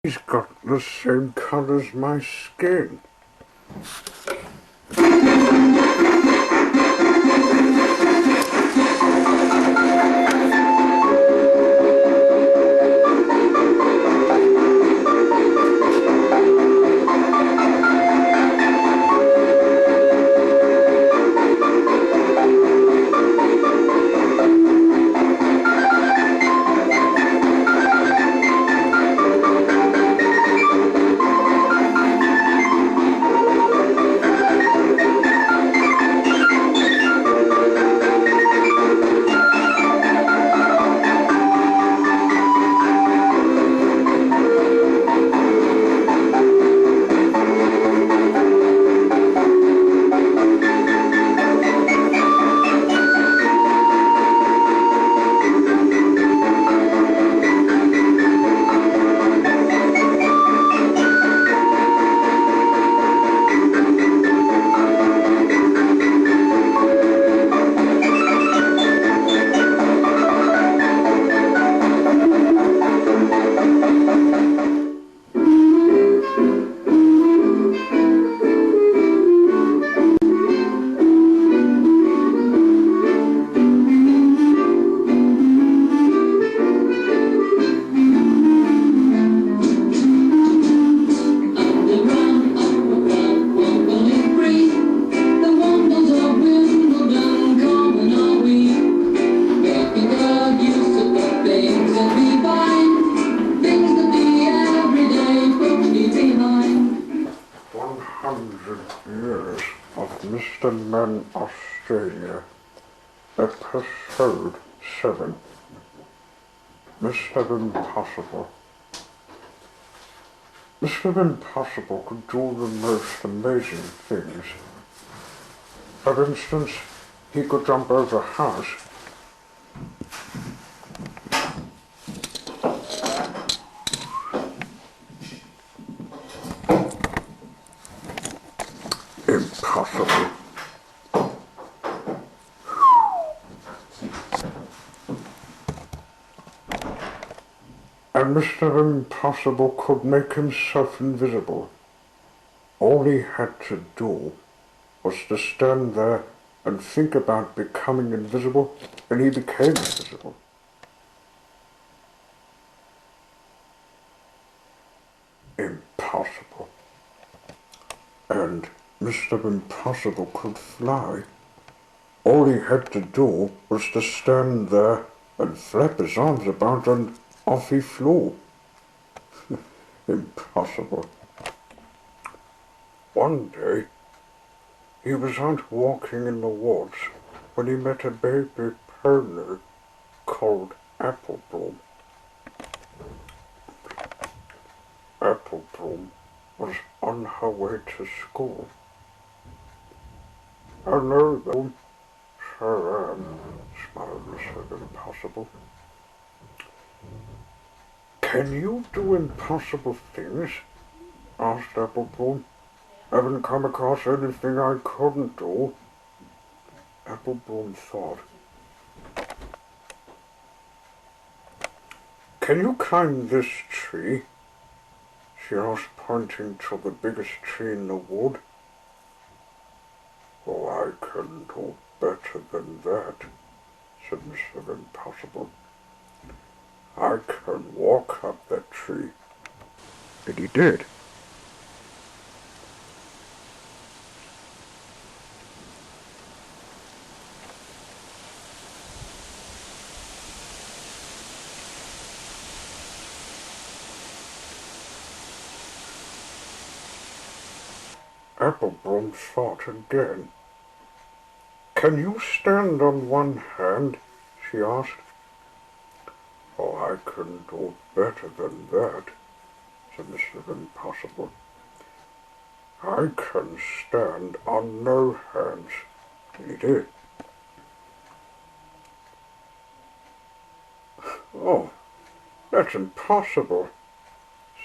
He's got the same colour as my skin. Years of Mr. Man Australia, Episode 7, Mr. Impossible. Mr. Impossible could do the most amazing things. For instance, he could jump over a house. Impossible. And Mr. Impossible could make himself invisible. All he had to do was to stand there and think about becoming invisible, and he became invisible. Impossible. And Mr. Impossible could fly. All he had to do was to stand there and flap his arms about, and off he flew. Impossible. One day, he was out walking in the woods when he met a baby pony called Apple Bloom. Apple Bloom was on her way to school. "Hello there, sure am," smiled Mr. Impossible. "Can you do impossible things?" asked Apple Bloom. "Haven't come across anything I couldn't do." Apple Bloom thought. "Can you climb this tree?" she asked, pointing to the biggest tree in the wood. "Oh, I can do better than that," said Mr. Impossible. "I can walk up that tree." And he did. Apple Bloom thought again. "Can you stand on one hand?" she asked. "Oh, I can do better than that," said Mr. Impossible. "I can stand on no hands." And he did. "Oh, that's impossible,"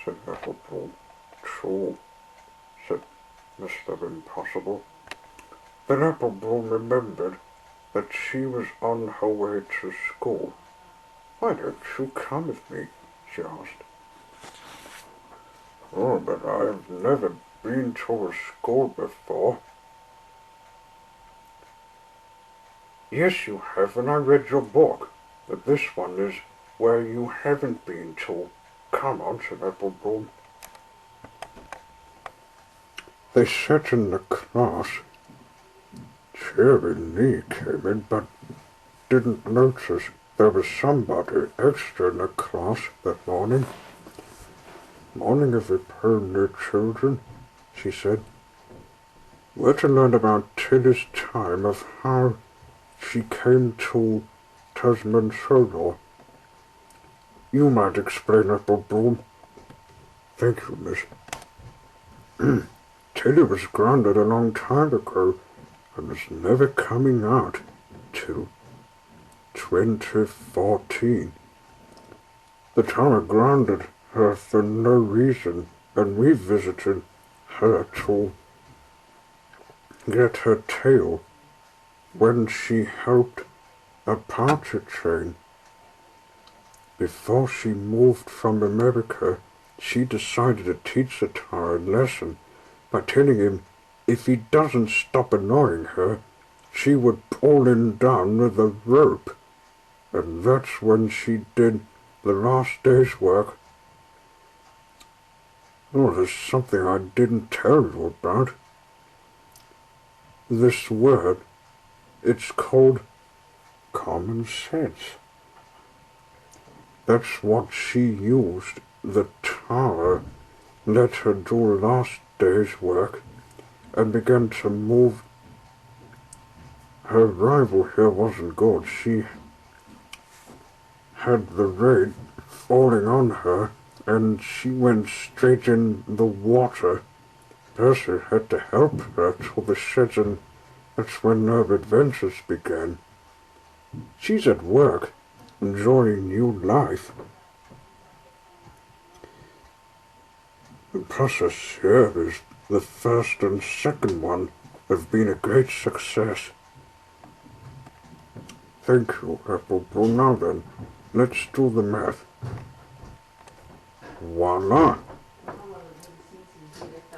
said Apple Bloom. "True," said Mr. Impossible. Then Apple Bloom remembered that she was on her way to school. "Why don't you come with me?" she asked. Oh, but I've never been to a school before. Yes, you have, and I read your book. But this one is where you haven't been to. Come on, said Applebloom. They sat in the class. Cherry Lee came in, but didn't notice there was somebody extra in the class that morning. Morning, every children, she said. We're to learn about Tilly's time of how she came to Tasman Solo. You might explain, Applebloom. Thank you, miss. Tilly was grounded a long time ago and was never coming out till 2014. The tower grounded her for no reason, and we visited her to get her tail when she helped a party train. Before she moved from America, she decided to teach the tower a lesson by telling him if he doesn't stop annoying her, she would pull him down with a rope. And that's when she did the last day's work. Oh, there's something I didn't tell you about. This word, it's called common sense. That's what she used. The tower let her do last day's work and began to move. Her rival here wasn't good. She had the rain falling on her, and she went straight in the water. Percy had to help her to the sheds, and that's when her adventures began. She's at work, enjoying new life. The process here is the first and second one have been a great success. Thank you, Applebloom. Now then, let's do the math. Voila!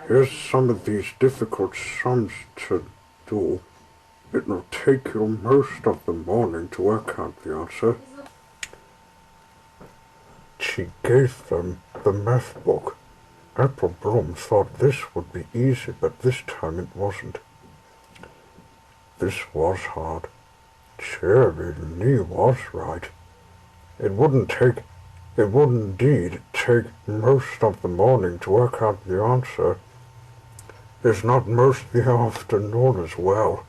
Here's some of these difficult sums to do. It will take you most of the morning to work out the answer. She gave them the math book. Applebloom thought this would be easy, but this time it wasn't. This was hard. Cherry Lee was right. It wouldn't indeed take most of the morning to work out the answer. If not most of the afternoon as well.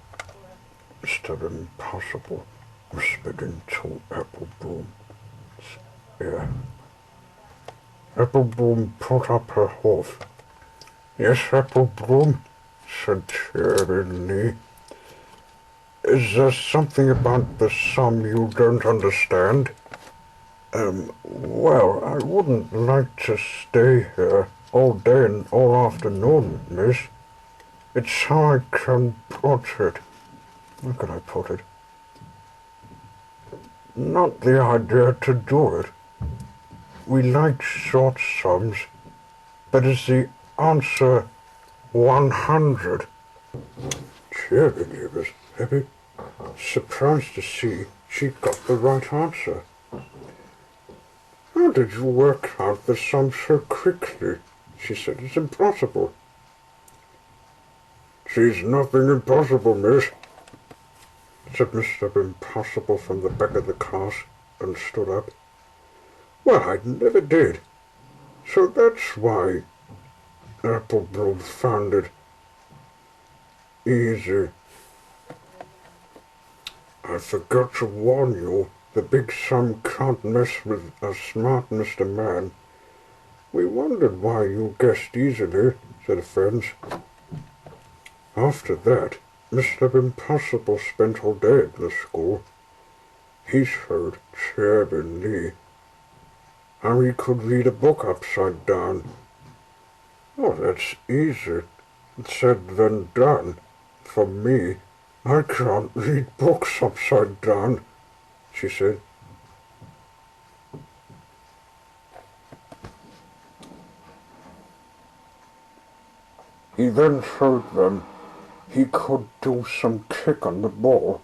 Mr. Impossible whispered into Applebloom. Yeah. Applebloom put up her hoof. Yes, Applebloom, said Cherry Lee. Is there something about the sum you don't understand? Well, I wouldn't like to stay here all day and all afternoon, miss. It's how I can put it. How can I put it? Not the idea to do it. We like short sums, but is the answer 100? Cherry was very surprised to see she got the right answer. How did you work out the sum so quickly? She said. It's impossible. She's nothing impossible, miss, said Mr. Impossible from the back of the class, and stood up. Well, I never did. So that's why Applebloom found it easy. I forgot to warn you, the big sum can't mess with a smart Mr. Man. We wondered why you guessed easily, said the friends. After that, Mr. Impossible spent all day at the school. He showed Cherry Lee how he could read a book upside down. Oh, that's easier said than done. For me, I can't read books upside down, she said. He then showed them he could do some kick on the ball.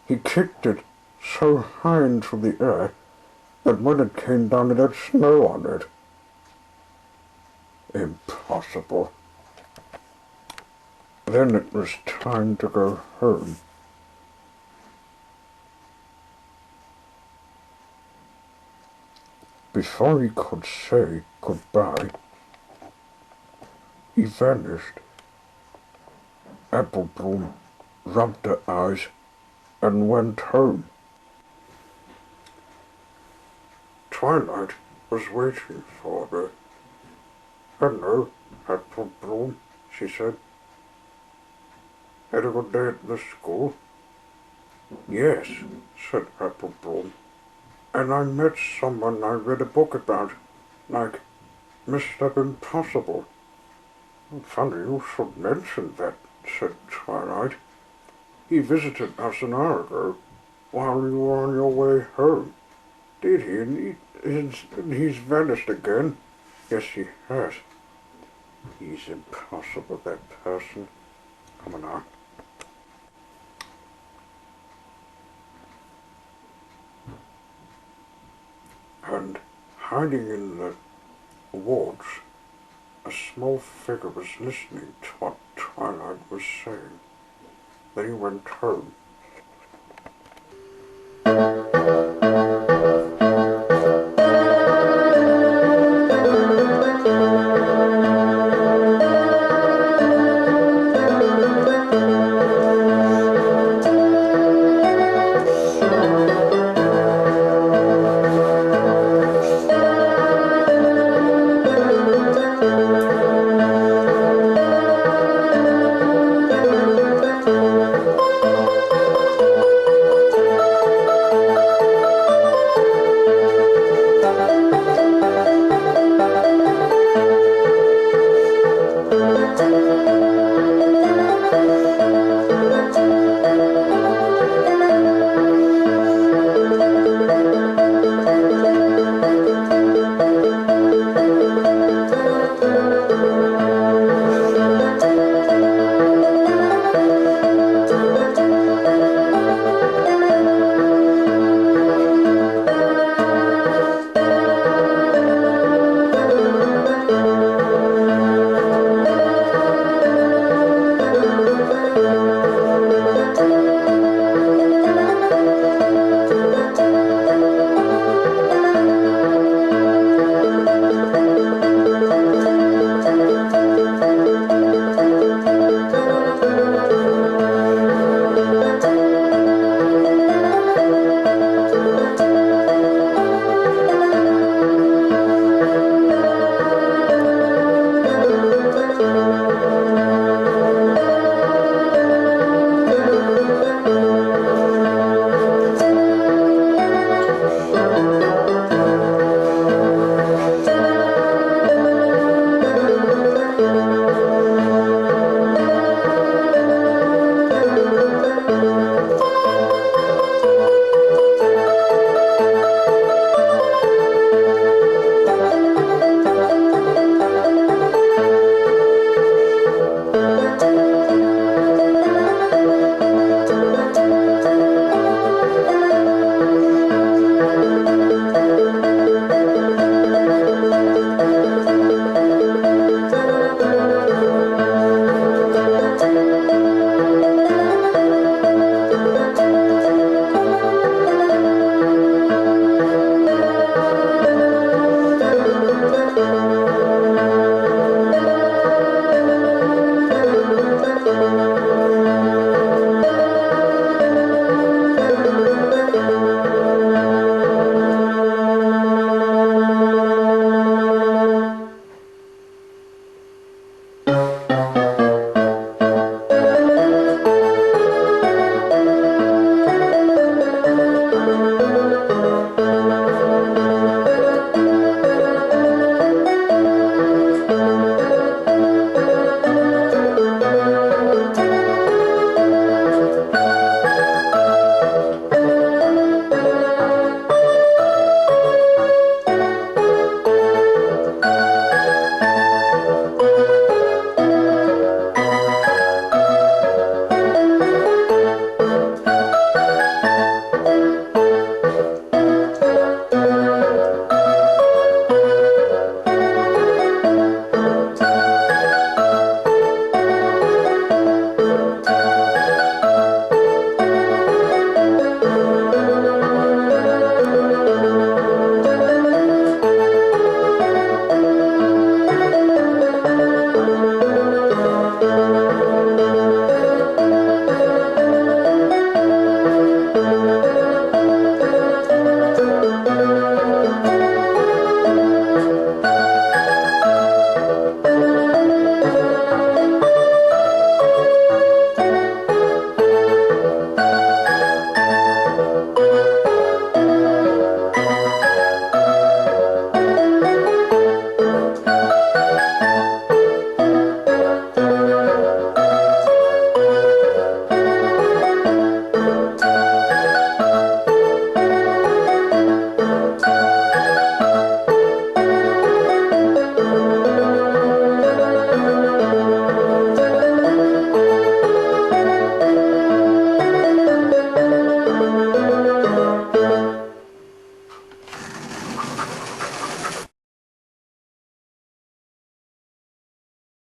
He kicked it so high into the air that when it came down it had snow on it. Impossible. Then it was time to go home. Before he could say goodbye, he vanished. Apple Bloom rubbed her eyes and went home. Twilight was waiting for her. "Hello, Apple Bloom," she said. "Had a good day at the school?" "Yes," said Apple Bloom. "And I met someone I read a book about, like Mr. Impossible." "Funny you should mention that," said Twilight. "He visited us an hour ago, while you were on your way home." "Did he? And he's vanished again?" "Yes, he has." "He's impossible, that person. Come on now." And hiding in the woods, a small figure was listening to what Twilight was saying. Then he went home.